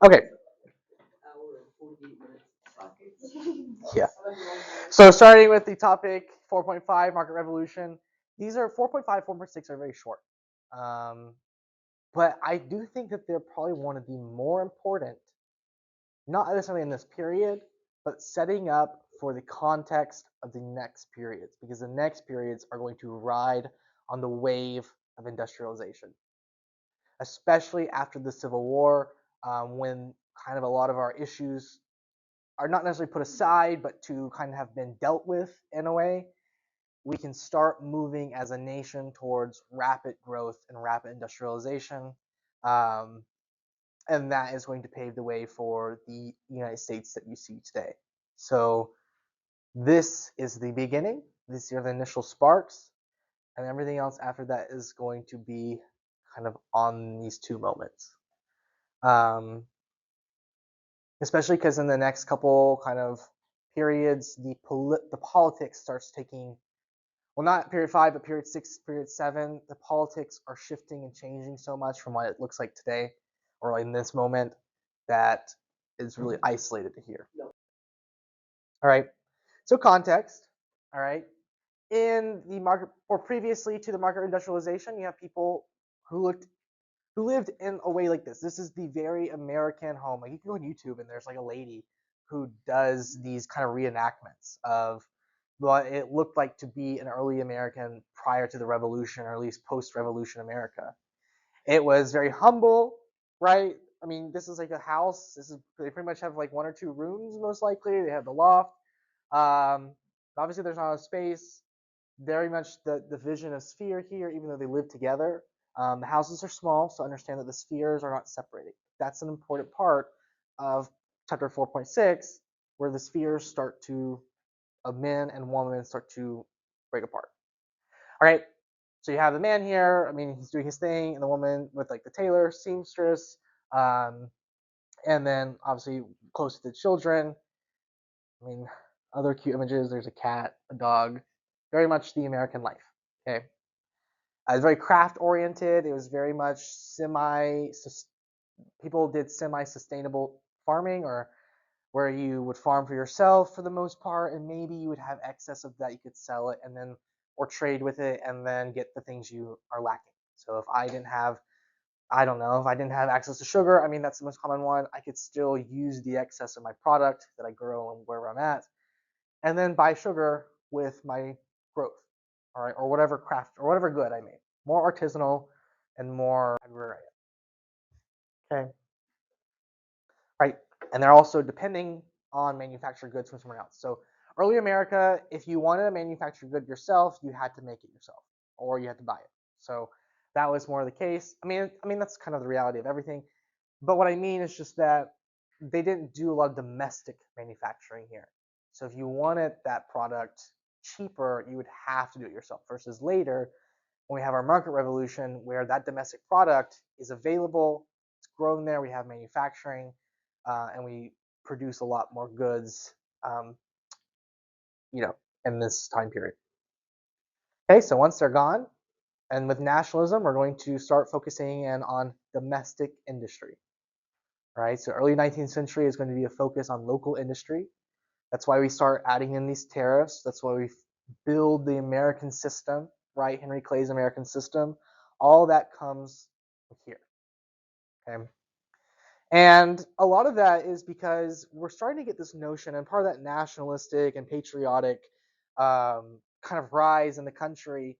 Okay. Yeah. So starting with the topic 4.5 market revolution, these are 4.5, 4.6 are very short. Um, but I do think that they're probably one of the more important, not necessarily in this period, but setting up for the context of the next periods, because the next periods are going to ride on the wave of industrialization, especially after the Civil War, when kind of a lot of our issues are not necessarily put aside, but to kind of have been dealt with in a way. We can start moving as a nation towards rapid growth and rapid industrialization. Um, and that is going to pave the way for the United States that you see today. So this is the beginning. These are the initial sparks, and everything else after that is going to be kind of on these two moments. Um, Especially because in the next couple kind of periods, the politics starts taking, well, not period 5, but period 6, period 7. The politics are shifting and changing so much from what it looks like today, or in this moment, that is really isolated to here. All right. So context. All right. In the market, or previously to the market industrialization, you have people who lived in a way like this. This is the very American home. Like you can go on YouTube and there's like a lady who does these kind of reenactments of what it looked like to be an early American prior to the revolution, or at least post-revolution America. It was very humble, right? I mean, this is like a house. They pretty much have like one or two rooms most likely. They have the loft. Um, Obviously, there's not a space. Very much the vision of sphere here, even though they live together. The houses are small, so understand that the spheres are not separated. That's an important part of chapter 4.6, where the spheres start to, of men and women start to break apart. All right, so you have the man here. I mean, he's doing his thing, and the woman with like the tailor, seamstress, um, and then obviously close to the children. I mean, other cute images. There's a cat, a dog. Very much the American life. Okay. It was very craft oriented. It was very much people did semi sustainable farming, or where you would farm for yourself for the most part, and maybe you would have excess of that, you could sell it and then, or trade with it and then get the things you are lacking. So if I didn't have, I don't know, if I didn't have access to sugar, I mean, that's the most common one, I could still use the excess of my product that I grow and wherever I'm at, and then buy sugar with my growth, all right, or whatever craft or whatever good I made. More artisanal and more agrarian. Okay, right? And they're also depending on manufactured goods from somewhere else. So early America, if you wanted a manufactured good yourself, you had to make it yourself, or you had to buy it. So that was more the case. I mean that's kind of the reality of everything. But what I mean is just that they didn't do a lot of domestic manufacturing here. So if you wanted that product cheaper, you would have to do it yourself. Versus later, when we have our market revolution, where that domestic product is available, it's grown there, we have manufacturing, and we produce a lot more goods, um, you know, in this time period. Okay, so once they're gone, and with nationalism, we're going to start focusing in on domestic industry. Right? So early 19th century is going to be a focus on local industry. That's why we start adding in these tariffs. That's why we build the American system, right? Henry Clay's American system. All that comes here. Okay. And a lot of that is because we're starting to get this notion, and part of that nationalistic and patriotic kind of rise in the country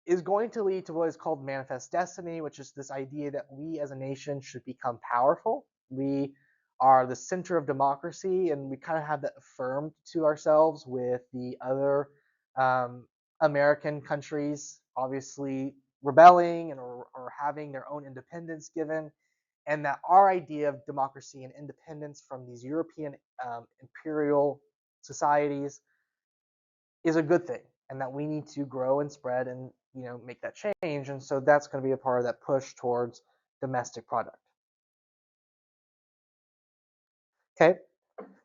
is going to lead to what is called manifest destiny, which is this idea that we as a nation should become powerful. We are the center of democracy, and we kind of have that affirmed to ourselves with the other um, American countries, obviously rebelling and or having their own independence given, and that our idea of democracy and independence from these European imperial societies is a good thing, and that we need to grow and spread and make that change. And so that's going to be a part of that push towards domestic product. Okay,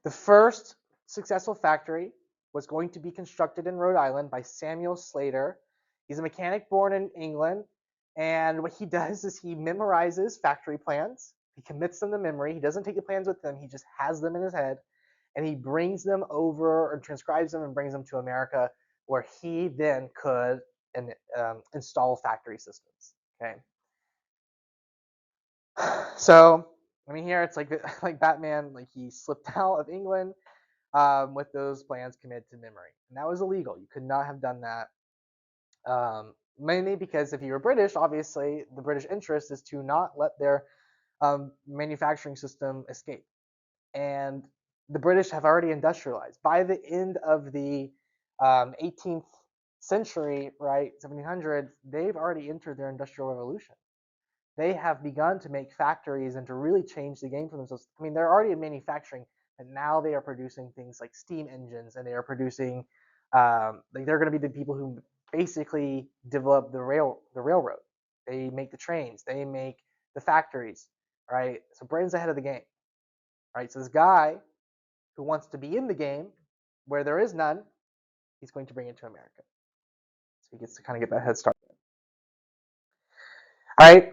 the first successful factory was going to be constructed in Rhode Island by Samuel Slater. He's a mechanic born in England, and what he does is he memorizes factory plans, He commits them to memory. He doesn't take the plans with him. He just has them in his head, and he brings them over or transcribes them and brings them to America, where he then could install factory systems. Okay. So I mean, here it's like Batman, like he slipped out of England with those plans committed to memory, and that was illegal. You could not have done that. Mainly because if you were British, obviously the British interest is to not let their manufacturing system escape. And the British have already industrialized. By the end of the 18th century, right, 1700s, they've already entered their industrial revolution. They have begun to make factories and to really change the game for themselves. I mean, they're already in manufacturing, and now they are producing things like steam engines, and they are producing, like they're going to be the people who basically develop the railroad. They make the trains, they make the factories, right? So Britain's ahead of the game, right? So this guy who wants to be in the game where there is none, he's going to bring it to America. So he gets to kind of get that head start. All right.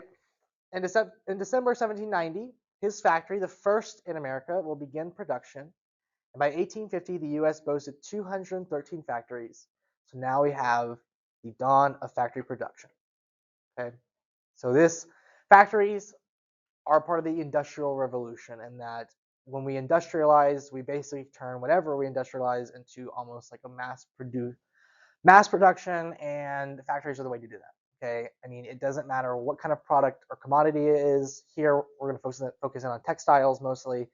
In December 1790, his factory, the first in America, will begin production. And by 1850, the U.S. boasted 213 factories. So now we have the dawn of factory production. Okay. So this factories are part of the Industrial Revolution, and that when we industrialize, we basically turn whatever we industrialize into almost like a mass production, and factories are the way to do that. Okay, I mean, it doesn't matter what kind of product or commodity it is. Here, we're going to focus in on textiles mostly,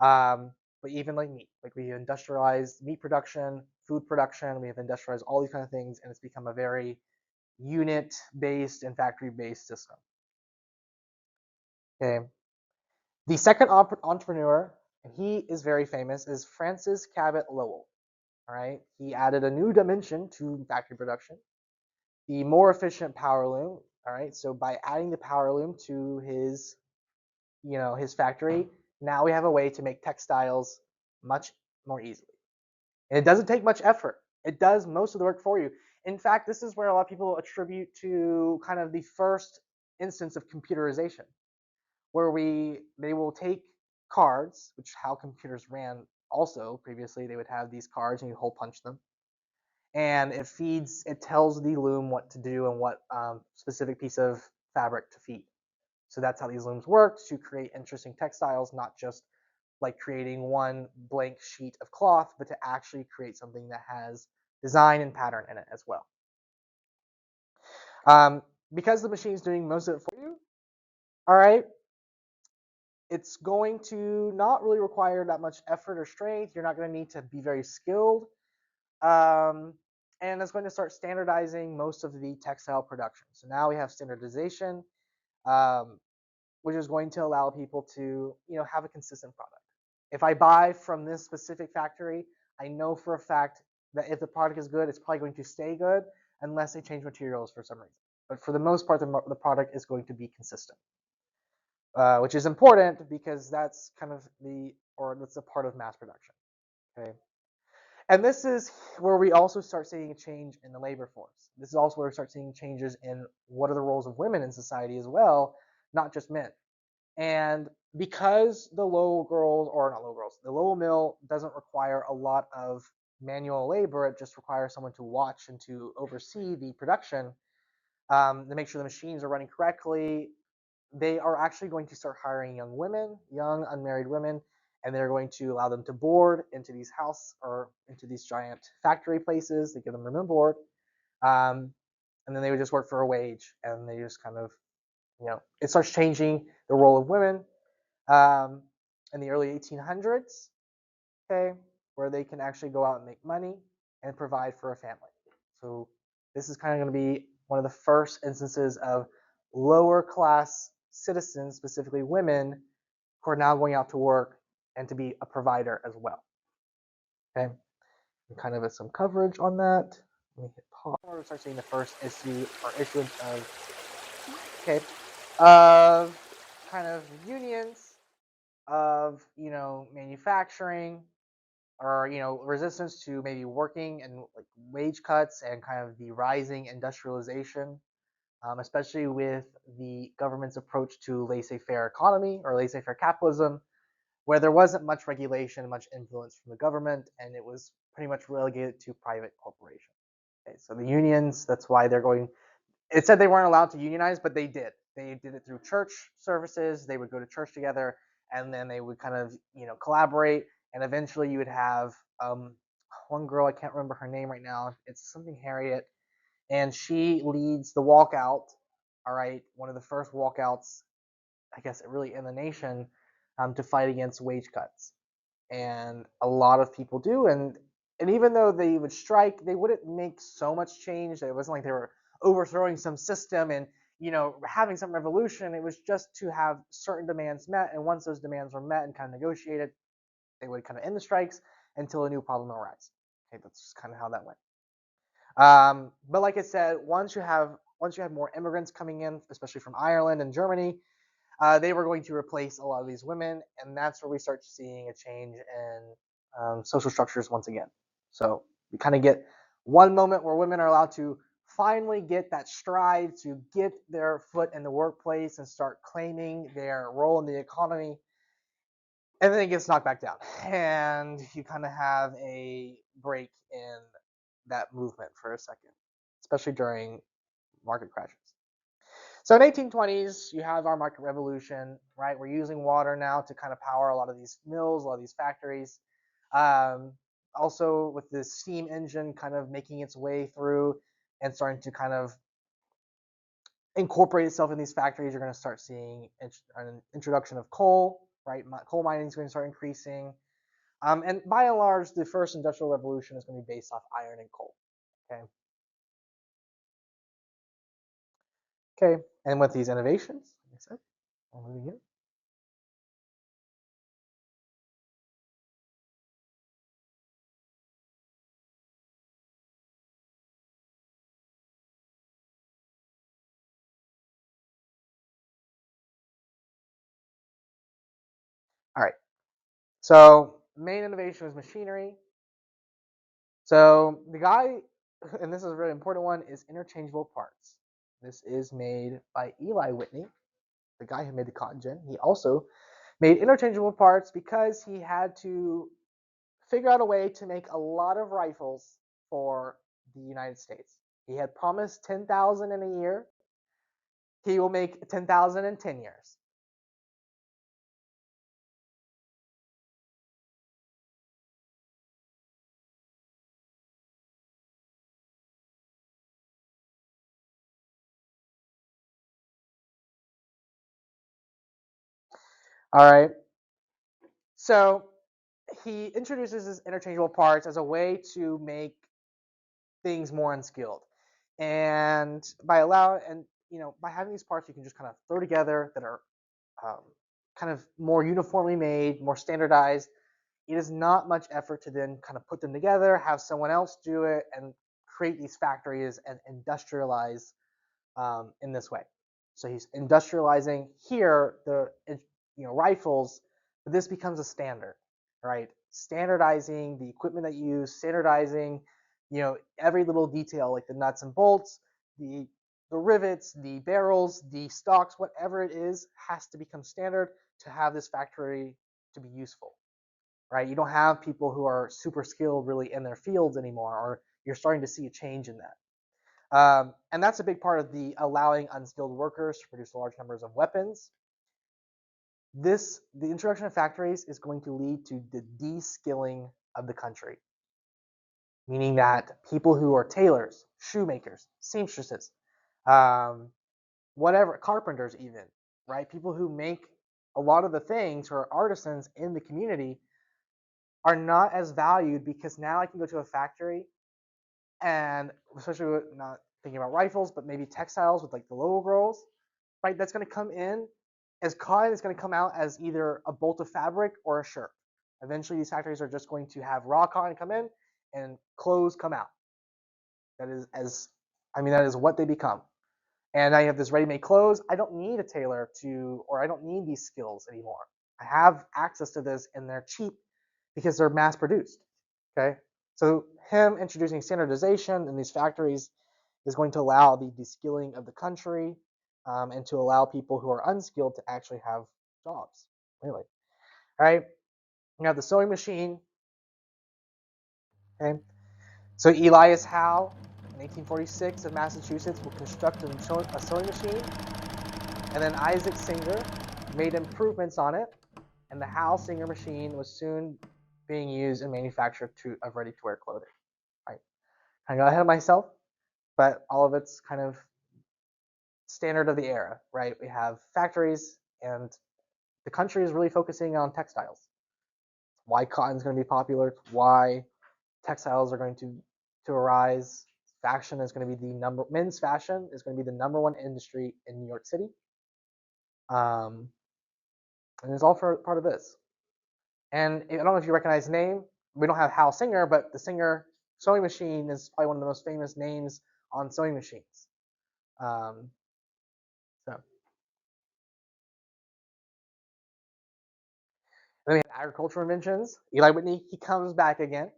but even like meat, like we industrialized meat production, food production. We have industrialized all these kind of things, and it's become a very unit-based and factory-based system. Okay, the second entrepreneur, and he is very famous, is Francis Cabot Lowell. All right, he added a new dimension to factory production, the more efficient power loom. All right, so by adding the power loom to his, his factory, now we have a way to make textiles much more easily. And it doesn't take much effort. It does most of the work for you. In fact, this is where a lot of people attribute to kind of the first instance of computerization, where they will take cards, which how computers ran also previously. They would have these cards and you hole punch them, and it tells the loom what to do and what specific piece of fabric to feed. So that's how these looms work, to create interesting textiles, not just like creating one blank sheet of cloth, but to actually create something that has design and pattern in it as well. Because the machine's doing most of it for you, all right, it's going to not really require that much effort or strength. You're not going to need to be very skilled. And it's going to start standardizing most of the textile production. So now we have standardization, which is going to allow people to, have a consistent product. If I buy from this specific factory, I know for a fact that if the product is good, it's probably going to stay good unless they change materials for some reason. But for the most part, the product is going to be consistent, which is important because that's that's a part of mass production. Okay. And this is where we also start seeing a change in the labor force. This is also where we start seeing changes in what are the roles of women in society as well, not just men. And because the Lowell mill doesn't require a lot of manual labor, it just requires someone to watch and to oversee the production, to make sure the machines are running correctly. They are actually going to start hiring young unmarried women, and they're going to allow them to board into these into these giant factory places. They give them room and board, and then they would just work for a wage, and they just kind of, it starts changing the role of women in the early 1800s, okay, where they can actually go out and make money and provide for a family. So this is kind of going to be one of the first instances of lower class citizens, specifically women, who are now going out to work and to be a provider as well. Okay, and kind of some coverage on that. Let me hit pause. We'll start seeing the first issuance of kind of unions, of manufacturing, or resistance to maybe working and like wage cuts and kind of the rising industrialization. especially with the government's approach to laissez-faire economy or laissez-faire capitalism, where there wasn't much regulation, much influence from the government, and it was pretty much relegated to private corporations. Okay, so the unions, that's why they're going. It said they weren't allowed to unionize, but they did. They did it through church services. They would go to church together, and then they would kind of, collaborate. And eventually, you would have one girl. I can't remember her name right now. It's something Harriet, and she leads the walkout. All right, one of the first walkouts, I guess, really in the nation, to fight against wage cuts. And a lot of people do, and even though they would strike, they wouldn't make so much change. It wasn't like they were overthrowing some system and having some revolution. It was just to have certain demands met, and once those demands were met and kind of negotiated, they would kind of end the strikes until a new problem arose. Okay, that's just kind of how that went. But like I said, once you had more immigrants coming in, especially from Ireland and Germany, they were going to replace a lot of these women, and that's where we start seeing a change in social structures once again. So we kind of get one moment where women are allowed to finally get that stride to get their foot in the workplace and start claiming their role in the economy, and then it gets knocked back down, and you kind of have a break in that movement for a second, especially during market crashes. So in 1820s, you have our market revolution, right? We're using water now to kind of power a lot of these mills, a lot of these factories. Um, Also, with the steam engine kind of making its way through and starting to kind of incorporate itself in these factories, you're going to start seeing an introduction of coal, right? Coal mining is going to start increasing. And by and large, the first industrial revolution is going to be based off iron and coal. Okay. Okay. And with these innovations, like I said, I'll move again. All right. So main innovation is machinery. So the guy, and this is a really important one, is interchangeable parts. This is made by Eli Whitney, the guy who made the cotton gin. He also made interchangeable parts because he had to figure out a way to make a lot of rifles for the United States. He had promised 10,000 in a year. He will make 10,000 in 10 years. All right. So he introduces his interchangeable parts as a way to make things more unskilled. And by having these parts, you can just kind of throw together that are um, kind of more uniformly made, more standardized. It is not much effort to then kind of put them together, have someone else do it, and create these factories and industrialize in this way. So he's industrializing here the rifles, but this becomes a standard, right? Standardizing the equipment that you use, standardizing every little detail like the nuts and bolts, the the rivets, the barrels, the stocks, whatever it is, has to become standard to have this factory to be useful, right? You don't have people who are super skilled really in their fields anymore, or you're starting to see a change in that. And that's a big part of the allowing unskilled workers to produce large numbers of weapons. The introduction of factories is going to lead to the de-skilling of the country, meaning that people who are tailors, shoemakers, seamstresses, um, whatever, carpenters even, right? People who make a lot of the things who are artisans in the community are not as valued because now I can go to a factory and especially with not thinking about rifles, but maybe textiles with like the little girls, right? That's going to come in as cotton is going to come out as either a bolt of fabric or a shirt. Eventually, these factories are just going to have raw cotton come in and clothes come out. That is what they become. And I have this ready-made clothes. I don't need a tailor or I don't need these skills anymore. I have access to this, and they're cheap because they're mass produced. Okay, so him introducing standardization in these factories is going to allow the de-skilling of the country, and to allow people who are unskilled to actually have jobs. Really. All right. You have the sewing machine. Okay. So Elias Howe, in 1846 of Massachusetts, will construct a sewing machine, and then Isaac Singer made improvements on it, and the Howe Singer machine was soon being used in manufacture of ready-to-wear clothing. Right. I got ahead of myself, but all of it's kind of standard of the era, right? We have factories, and the country is really focusing on textiles. Why cotton is going to be popular, why textiles are going to arise. Fashion is going to be men's fashion is going to be the #1 industry in New York City. And it's all for part of this. And I don't know if you recognize the name. We don't have Hal Singer, but the Singer sewing machine is probably one of the most famous names on sewing machines. So then we have agricultural inventions. Eli Whitney, he comes back again.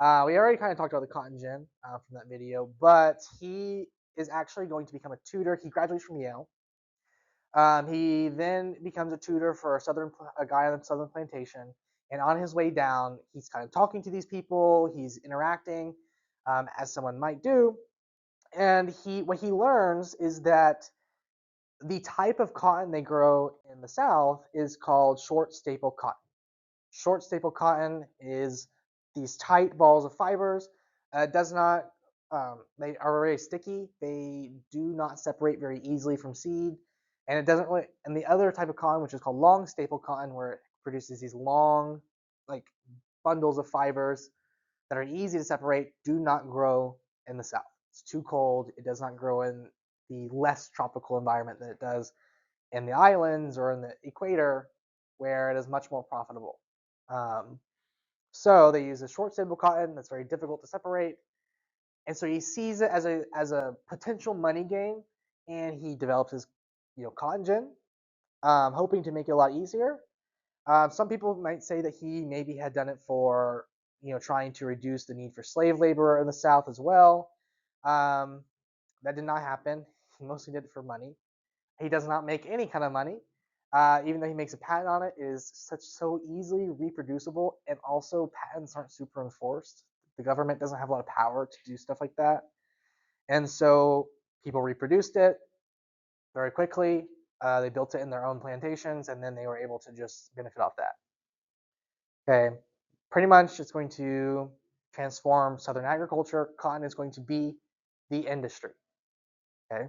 We already kind of talked about the cotton gin from that video, but he is actually going to become a tutor. He graduates from Yale. He then becomes a tutor for a guy on a southern plantation. And on his way down, he's kind of talking to these people. He's interacting, as someone might do. And what he learns is that the type of cotton they grow in the South is called short staple cotton. Short staple cotton is these tight balls of fibers. Does not They are very sticky. They do not separate very easily from seed, and it doesn't really. And the other type of cotton, which is called long staple cotton, where it produces these long, like bundles of fibers that are easy to separate, do not grow in the South. It's too cold. It does not grow in the less tropical environment that it does in the islands or in the equator, where it is much more profitable. So they use a short staple cotton that's very difficult to separate, and so he sees it as a potential money game, and he develops his cotton gin, hoping to make it a lot easier. Some people might say that he maybe had done it for trying to reduce the need for slave labor in the South as well. That did not happen. He mostly did it for money. He does not make any kind of money. Even though he makes a patent on it, it is so easily reproducible, and also patents aren't super enforced. The government doesn't have a lot of power to do stuff like that, and so people reproduced it very quickly. They built it in their own plantations, and then they were able to just benefit off that. Okay, pretty much it's going to transform Southern agriculture. Cotton is going to be the industry. Okay,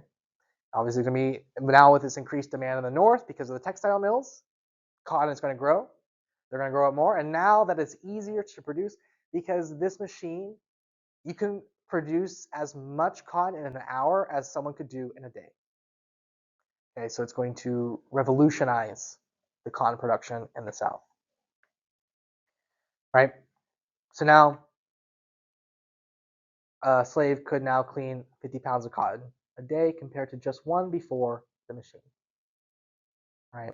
obviously it's going to be now with this increased demand in the north because of the textile mills. Cotton is going to grow. They're going to grow it more, and now that it's easier to produce because this machine, you can produce as much cotton in an hour as someone could do in a day. Okay, so it's going to revolutionize the cotton production in the South. Right? So now a slave could now clean 50 pounds of cotton a day compared to just one before the machine. Right?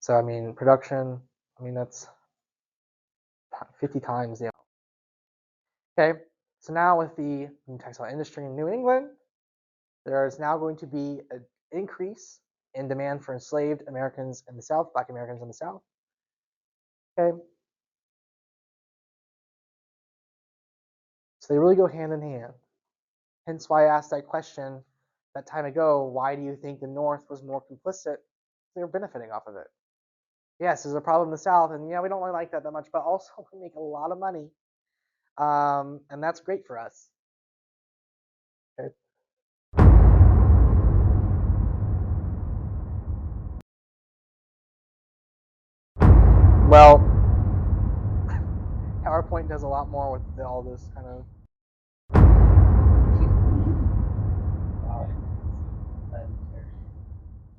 So I mean, production, that's 50 times the amount. Okay, so now with the textile industry in New England, there is now going to be an increase in demand for enslaved Americans in the South, Black Americans in the South. Okay, so they really go hand in hand. Hence why I asked that question that time ago, why do you think the North was more complicit? They were benefiting off of it. Yes, there's a problem in the South, and yeah, we don't really like that much, but also we make a lot of money, and that's great for us. Okay. Well, PowerPoint does a lot more with all this kind of.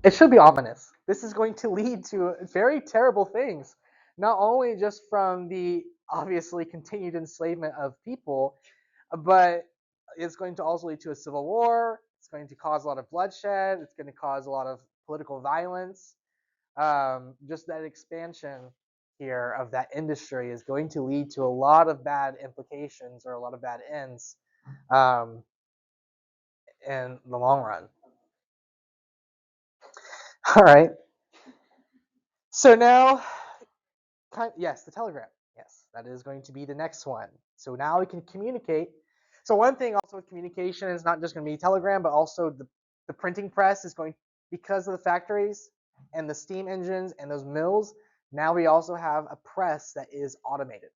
It should be ominous. This is going to lead to very terrible things, not only just from the obviously continued enslavement of people, but it's going to also lead to a civil war. It's going to cause a lot of bloodshed. It's going to cause a lot of political violence. Just that expansion here of that industry is going to lead to a lot of bad implications or a lot of bad ends. in the long run. All right. So now, yes, the telegram. Yes, that is going to be the next one. So now we can communicate. So one thing also with communication is not just going to be telegram, but also the printing press is going, because of the factories and the steam engines and those mills. Now we also have a press that is automated,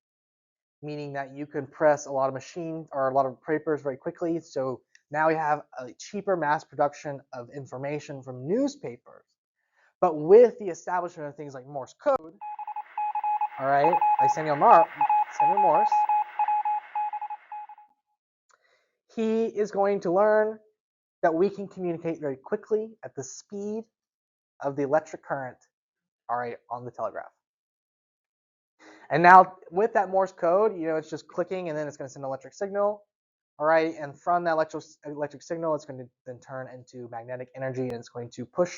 meaning that you can press a lot of machines or a lot of papers very quickly. So now we have a cheaper mass production of information from newspapers. But with the establishment of things like Morse code, all right, by Samuel Morse, he is going to learn that we can communicate very quickly at the speed of the electric current, all right, on the telegraph. And now with that Morse code, it's just clicking and then it's going to send an electric signal, all right, and from that electric signal, it's going to then turn into magnetic energy, and it's going to push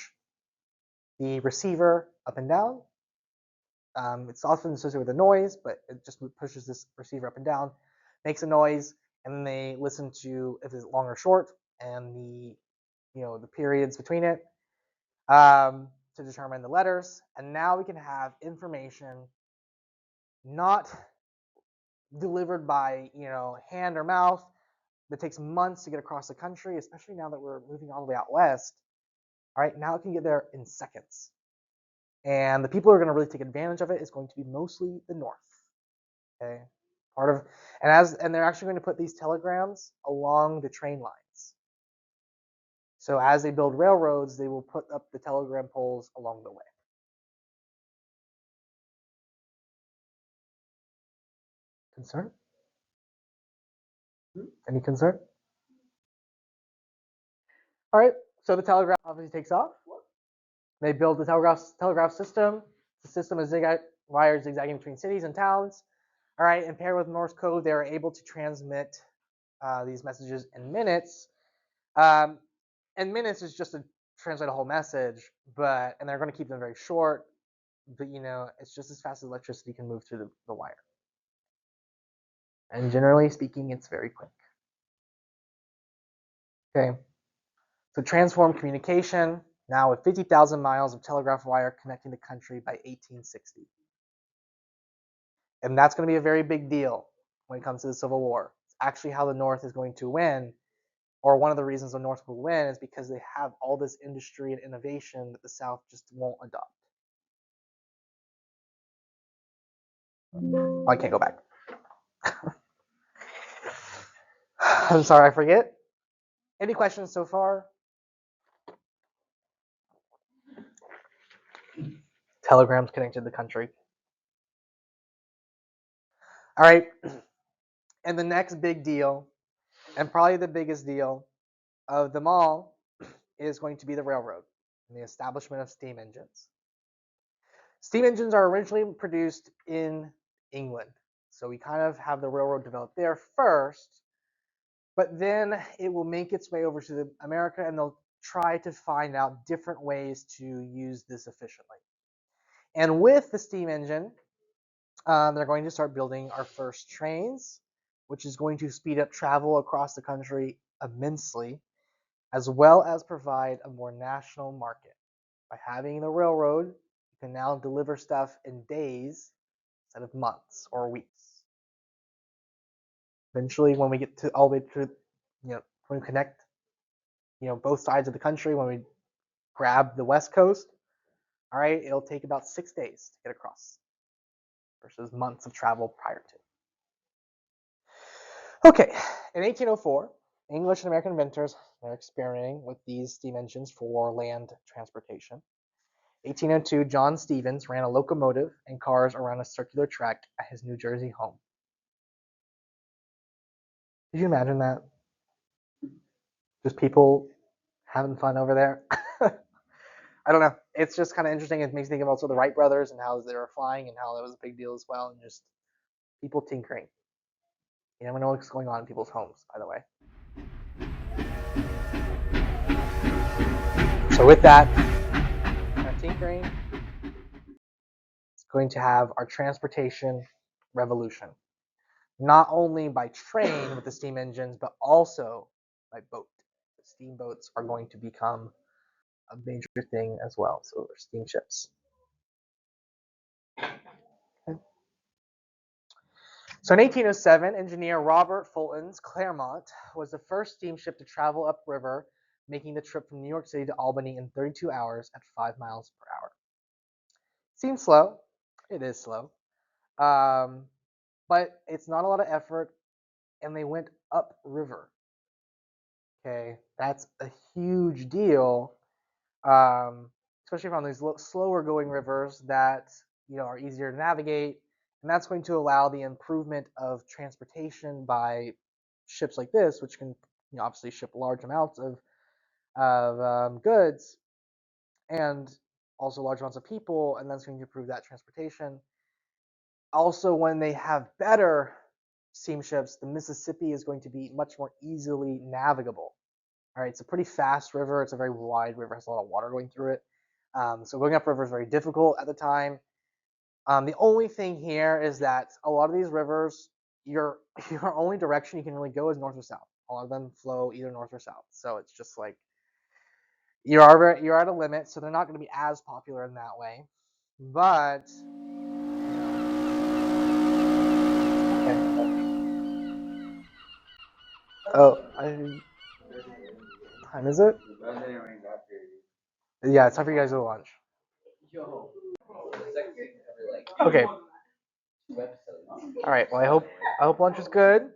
the receiver up and down. It's often associated with a noise, but it just pushes this receiver up and down, makes a noise, and then they listen to if it's long or short and the periods between it to determine the letters. And now we can have information not delivered by hand or mouth that takes months to get across the country, especially now that we're moving all the way out west. All right, now it can get there in seconds. And the people who are going to really take advantage of it is going to be mostly the North. Okay, and they're actually going to put these telegrams along the train lines. So as they build railroads, they will put up the telegram poles along the way. Concern? Any concern? All right, so the telegraph obviously takes off. They build the telegraph system. The system is wires zigzagging between cities and towns. All right, and paired with Morse code, they're able to transmit these messages in minutes. And minutes is just to translate a whole message, and they're going to keep them very short. But it's just as fast as electricity can move through the wire. And generally speaking, it's very quick. Okay, so transform communication, now with 50,000 miles of telegraph wire connecting the country by 1860. And that's going to be a very big deal when it comes to the Civil War. It's actually how the North is going to win, or one of the reasons the North will win is because they have all this industry and innovation that the South just won't adopt. Oh, I can't go back. I'm sorry, I forget. Any questions so far? Telegrams connected the country. All right, and the next big deal, and probably the biggest deal of them all, is going to be the railroad and the establishment of steam engines. Steam engines are originally produced in England, so we kind of have the railroad developed there first, but then it will make its way over to America, and they'll try to find out different ways to use this efficiently. And with the steam engine, they're going to start building our first trains, which is going to speed up travel across the country immensely, as well as provide a more national market. By having the railroad, you can now deliver stuff in days instead of months or weeks. Eventually, when we get to all the way to, when we connect, both sides of the country, when we grab the West Coast, all right, it'll take about 6 days to get across versus months of travel prior to. Okay, in 1804, English and American inventors are experimenting with these steam engines for land transportation. 1802, John Stevens ran a locomotive and cars around a circular track at his New Jersey home. Did you imagine that? Just people having fun over there. I don't know. It's just kind of interesting. It makes me think of also the Wright brothers and how they were flying and how that was a big deal as well, and just people tinkering. You never know what's going on in people's homes, by the way. So with that, tinkering is going to have our transportation revolution. Not only by train with the steam engines, but also by boat with steamboats are going to become a major thing as well. So steamships. Okay. So in 1807, engineer Robert Fulton's Clermont was the first steamship to travel upriver, making the trip from New York City to Albany in 32 hours at 5 miles per hour. Seems slow. It is slow. But it's not a lot of effort, and they went upriver. Okay, that's a huge deal, especially from these slower going rivers that are easier to navigate, and that's going to allow the improvement of transportation by ships like this, which can obviously ship large amounts of goods and also large amounts of people, and that's going to improve that transportation. Also, when they have better steamships, the Mississippi is going to be much more easily navigable. All right, it's a pretty fast river. It's a very wide river. It has a lot of water going through it. So going upriver is very difficult at the time. The only thing here is that a lot of these rivers, your only direction you can really go is north or south. A lot of them flow either north or south. So it's just like you're at a limit. So they're not going to be as popular in that way. But time is it? Yeah, it's time for you guys to go to lunch. Okay. All right. Well, I hope lunch is good.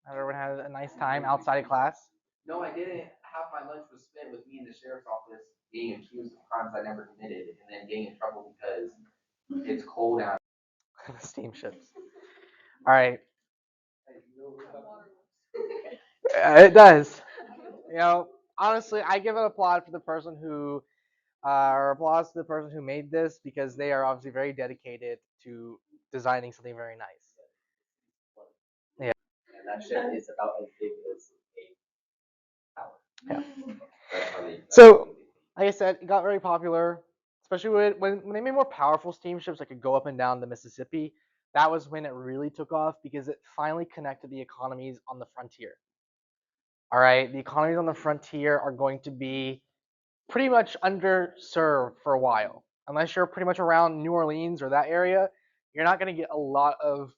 Everyone had a nice time outside of class. No, I didn't. Half my lunch was spent with me in the sheriff's office being accused of crimes I never committed and then getting in trouble because it's cold out. Steamships. All right. It does. Honestly, I give an applaud for the person who, or applause to the person who made this because they are obviously very dedicated to designing something very nice. Yeah. And that ship is about as big as a tower. Yeah. So, like I said, it got very popular, especially when they made more powerful steamships that could go up and down the Mississippi. That was when it really took off because it finally connected the economies on the frontier. All right, the economies on the frontier are going to be pretty much underserved for a while. Unless you're pretty much around New Orleans or that area, you're not going to get a lot of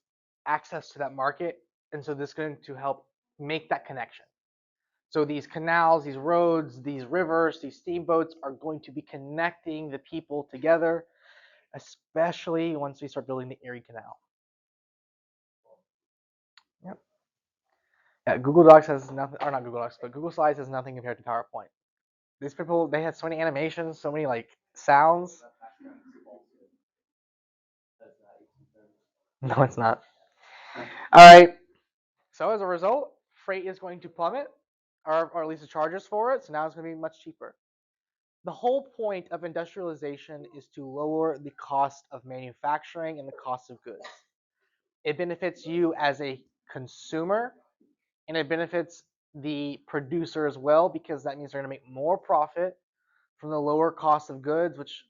access to that market. And so this is going to help make that connection. So these canals, these roads, these rivers, these steamboats are going to be connecting the people together, especially once we start building the Erie Canal. Yep. Yeah, Google Docs has nothing, or not Google Docs, but Google Slides has nothing compared to PowerPoint. These people, they had so many animations, so many like sounds. No, it's not. All right. So as a result, freight is going to plummet, or at least the charges for it. So now it's going to be much cheaper. The whole point of industrialization is to lower the cost of manufacturing and the cost of goods. It benefits you as a consumer, and it benefits the producer as well because that means they're going to make more profit from the lower cost of goods, which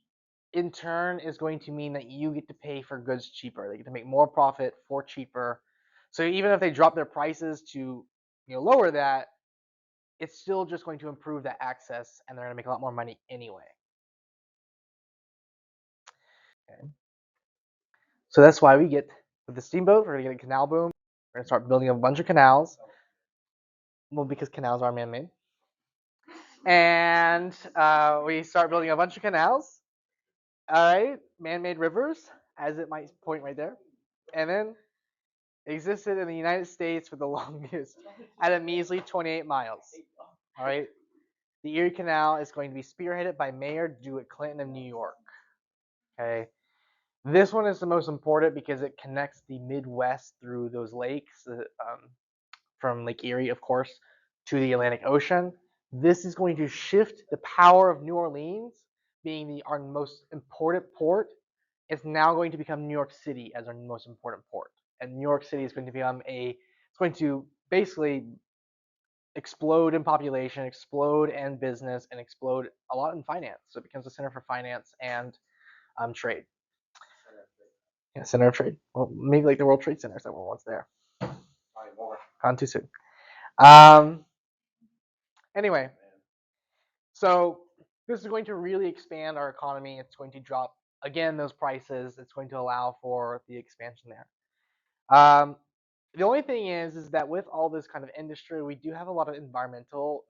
in turn is going to mean that you get to pay for goods cheaper. They get to make more profit for cheaper. So even if they drop their prices to lower that, it's still just going to improve that access, and they're going to make a lot more money anyway. Okay. So that's why we get with the steamboat, we're going to get a canal boom. We're going to start building a bunch of canals. Well, because canals are man-made. And we start building a bunch of canals. All right, man-made rivers, as it might point right there. And then existed in the United States for the longest at a measly 28 miles. All right. The Erie Canal is going to be spearheaded by Mayor DeWitt Clinton of New York. Okay. This one is the most important because it connects the Midwest through those lakes, from Lake Erie, of course, to the Atlantic Ocean. This is going to shift the power of New Orleans, being our most important port. It's now going to become New York City as our most important port. And New York City is going to become it's going to basically explode in population, explode in business, and explode a lot in finance. So it becomes a center for finance and trade. Yeah, center of trade. Well, maybe like the World Trade Centers that were once there. Gone too soon. Anyway, so this is going to really expand our economy. It's going to drop again those prices. It's going to allow for the expansion there. The only thing is that with all this kind of industry, we do have a lot of environmental,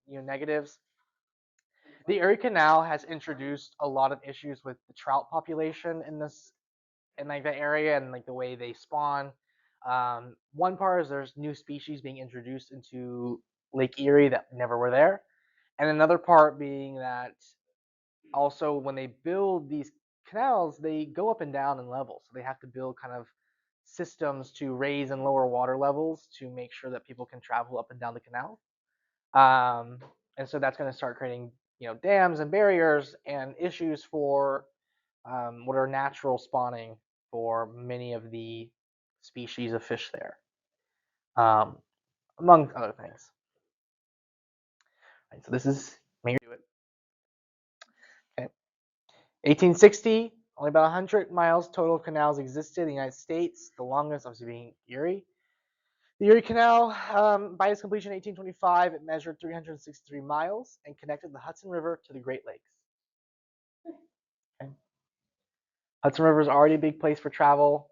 negatives. The Erie Canal has introduced a lot of issues with the trout population in like the area and like the way they spawn. One part is there's new species being introduced into Lake Erie that never were there, and another part being that also when they build these canals, they go up and down in levels, so they have to build kind of systems to raise and lower water levels to make sure that people can travel up and down the canal. Um, and so that's going to start creating, dams and barriers and issues for what are natural spawning for many of the species of fish there, um, among other things. Right, so this is maybe do it. Okay. 1860, only about 100 miles total of canals existed in the United States. The longest, obviously, being Erie. The Erie Canal, by its completion in 1825, it measured 363 miles and connected the Hudson River to the Great Lakes. Okay. Hudson River is already a big place for travel.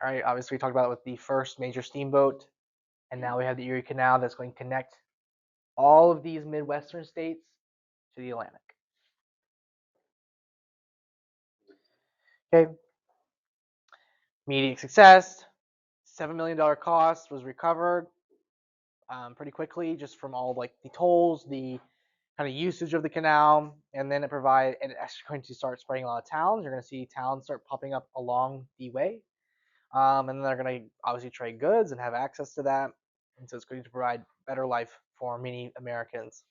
All right, obviously we talked about it with the first major steamboat, and now we have the Erie Canal that's going to connect all of these Midwestern states to the Atlantic. Okay. Immediate success. $7 million cost was recovered pretty quickly just from all like the tolls, the kind of usage of the canal, and then it's actually going to start spreading a lot of towns. You're going to see towns start popping up along the way, and then they're going to obviously trade goods and have access to that, and so it's going to provide better life for many Americans.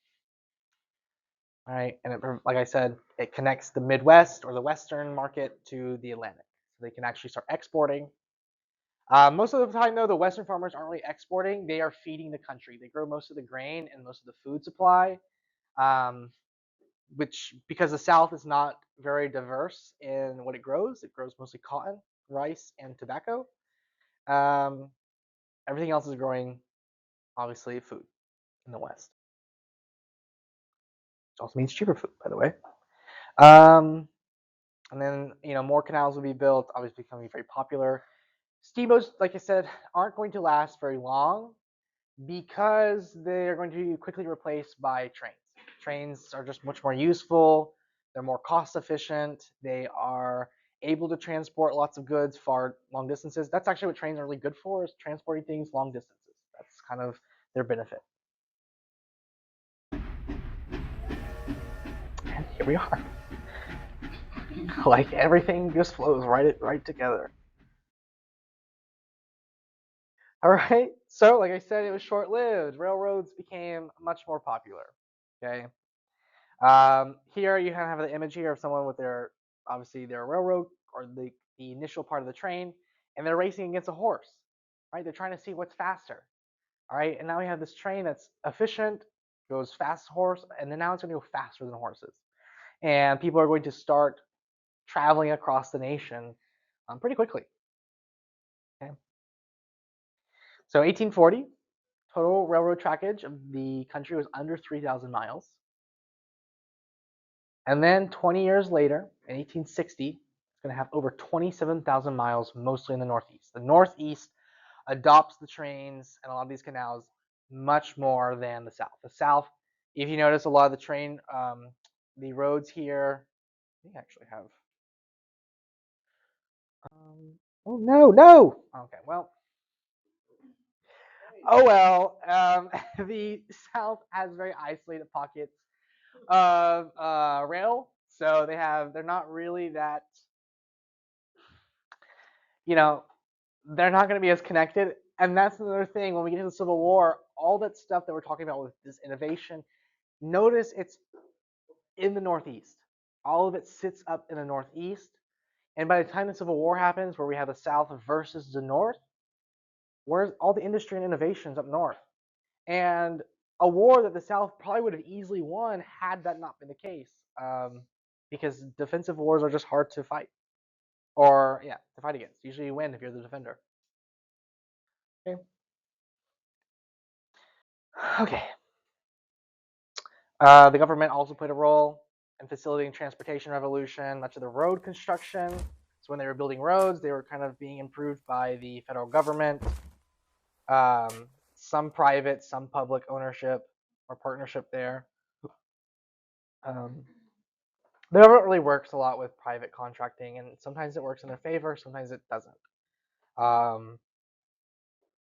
All right, and like I said, it connects the Midwest or the Western market to the Atlantic, so they can actually start exporting. Most of the time, though, the Western farmers aren't really exporting; they are feeding the country. They grow most of the grain and most of the food supply. Which because the South is not very diverse in what it grows mostly cotton, rice, and tobacco. Um, Everything else is growing, obviously, food in the West. Which also means cheaper food, by the way. And then more canals will be built, obviously becoming very popular. Steamboats, like I said, aren't going to last very long because they're going to be quickly replaced by trains. Trains are just much more useful. They're more cost efficient. They are able to transport lots of goods far long distances. That's actually what trains are really good for, is transporting things long distances. That's kind of their benefit. And here we are. Like everything just flows right together. All right. So, like I said, it was short-lived. Railroads became much more popular. Okay. Here you have the image here of someone with obviously their railroad or the initial part of the train, and they're racing against a horse. Right. They're trying to see what's faster. All right. And now we have this train that's efficient, goes fast horse, and then now it's going to go faster than horses. And people are going to start traveling across the nation pretty quickly. Okay. So 1840, total railroad trackage of the country was under 3,000 miles. And then 20 years later, in 1860, it's going to have over 27,000 miles, mostly in the Northeast. The Northeast adopts the trains and a lot of these canals much more than the South. The South, if you notice, a lot of the roads here, they actually have. Oh no! Okay, well. Oh well. The South has very isolated pockets of rail, so they're not really that, they're not going to be as connected. And that's another thing when we get to the Civil War, all that stuff that we're talking about with this innovation, notice it's in the Northeast. All of it sits up in the Northeast. And by the time the Civil War happens, where we have the South versus the North, where's all the industry and innovations up north? And a war that the South probably would have easily won had that not been the case, because defensive wars are just hard to fight, or to fight against. Usually, you win if you're the defender. Okay. Okay. The government also played a role in facilitating transportation revolution, much of the road construction. So when they were building roads, they were kind of being improved by the federal government. Some private, some public ownership or partnership there. The government really works a lot with private contracting, and sometimes it works in their favor, sometimes it doesn't.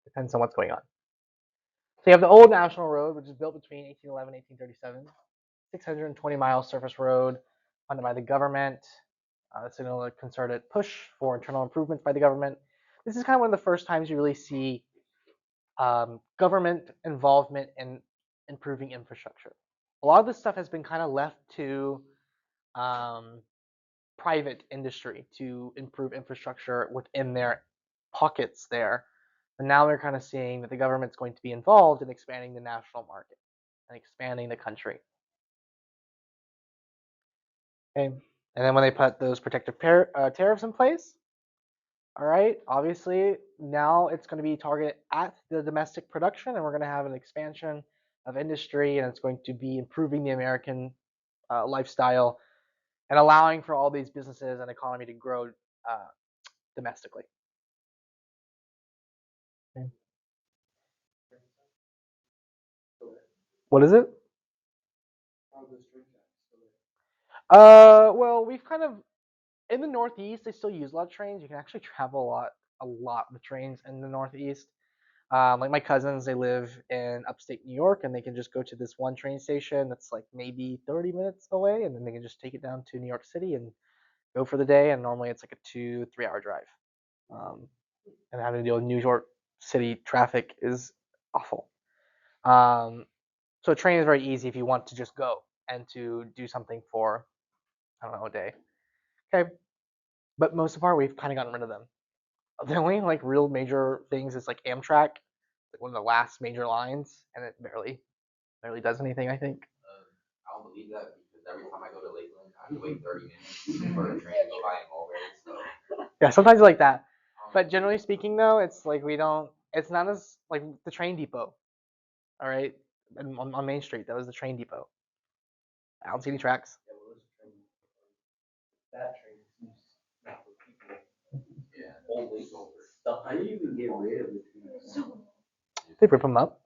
Depends on what's going on. So you have the Old National Road, which is built between 1811 and 1837. 620-mile surface road funded by the government. Signal a concerted push for internal improvements by the government. This is kind of one of the first times you really see government involvement in improving infrastructure. A lot of this stuff has been kind of left to private industry to improve infrastructure within their pockets there. But now they're kind of seeing that the government's going to be involved in expanding the national market and expanding the country. Okay, and then when they put those protective tariffs in place, all right, obviously now it's going to be targeted at the domestic production, and we're going to have an expansion of industry, and it's going to be improving the American lifestyle and allowing for all these businesses and economy to grow domestically. Okay. What is it? Well, we've kind of in the Northeast, they still use a lot of trains. You can actually travel a lot with trains in the Northeast. Like my cousins, they live in upstate New York, and they can just go to this one train station that's like maybe 30 minutes away, and then they can just take it down to New York City and go for the day. And normally it's like a 2-3 hour drive. And having to deal with New York City traffic is awful. So a train is very easy if you want to just go and to do something for, I don't know, a day. Okay. But most of the part, we've kind of gotten rid of them. The only like real major things is like Amtrak, like one of the last major lines, and it barely does anything, I think. I don't believe that because every time I go to Lakeland, I have to wait 30 minutes for a train to go by in Mulberry. So Yeah, sometimes like that. But generally speaking, though, it's like we don't. It's not as like the train depot. All right, and on Main Street, that was the train depot. I don't see any tracks. That train seems not for people. yeah, Only stuff. How do you even get rid of the trees? They rip them up,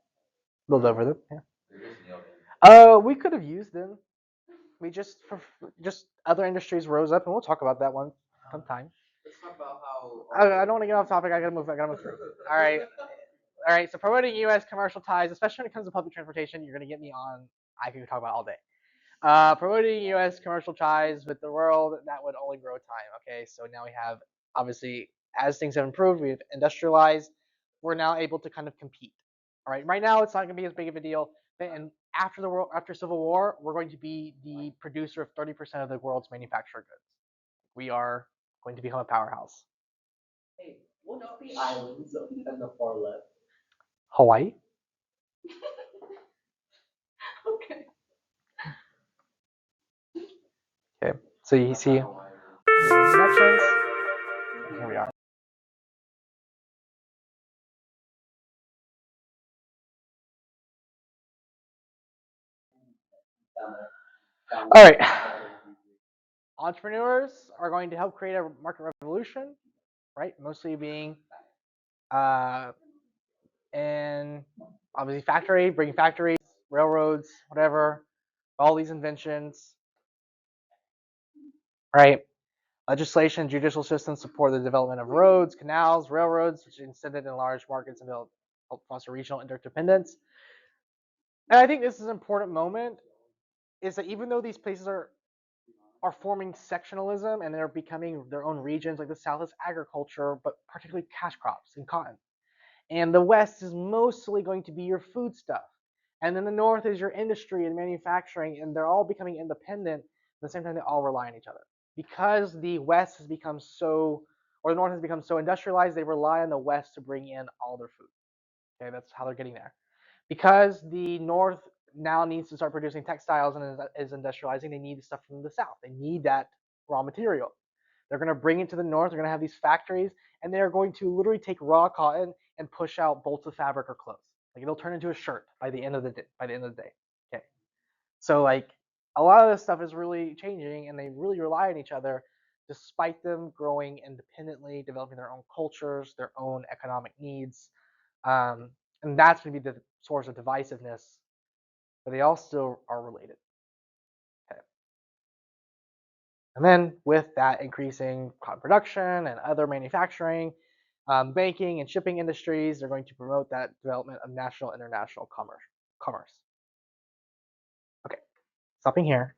build over them. Yeah. they're just nailed in. We could have used them. We just other industries rose up, and we'll talk about that one sometime. Let's talk about how. I don't want to get off topic. I gotta move through. All right. So promoting U.S. commercial ties, especially when it comes to public transportation, you're gonna get me on. I can talk about all day. Promoting U.S. commercial ties with the world, that would only grow time. Okay, so now we have obviously as things have improved, we've industrialized. We're now able to kind of compete. All right, right now it's not gonna be as big of a deal. And after Civil War, we're going to be the producer of 30% of the world's manufactured goods. We are going to become a powerhouse. Hey, what's the islands on the far left? Hawaii. Okay. Okay, so you see connections. Here we are. All right. Entrepreneurs are going to help create a market revolution, right? Mostly being in obviously bringing factories, railroads, whatever, all these inventions, right? Legislation, judicial systems support the development of roads, canals, railroads, which incented in large markets and help foster regional interdependence. And I think this is an important moment, is that even though these places are forming sectionalism and they're becoming their own regions, like the South is agriculture, but particularly cash crops and cotton. And the West is mostly going to be your food stuff. And then the North is your industry and manufacturing, and they're all becoming independent. At the same time, they all rely on each other. Because the West has become so, or the North has become so industrialized, they rely on the West to bring in all their food. Okay, that's how they're getting there. Because the North now needs to start producing textiles and is industrializing, they need the stuff from the South. They need that raw material. They're going to bring it to the North. They're going to have these factories, and they're going to literally take raw cotton and push out bolts of fabric or clothes. Like it'll turn into a shirt by the end of the day. Okay. So like a lot of this stuff is really changing, and they really rely on each other, despite them growing independently, developing their own cultures, their own economic needs, and that's going to be the source of divisiveness. But they all still are related. Okay. And then with that increasing production and other manufacturing, banking and shipping industries, they're going to promote that development of national international commerce. Okay, stopping here.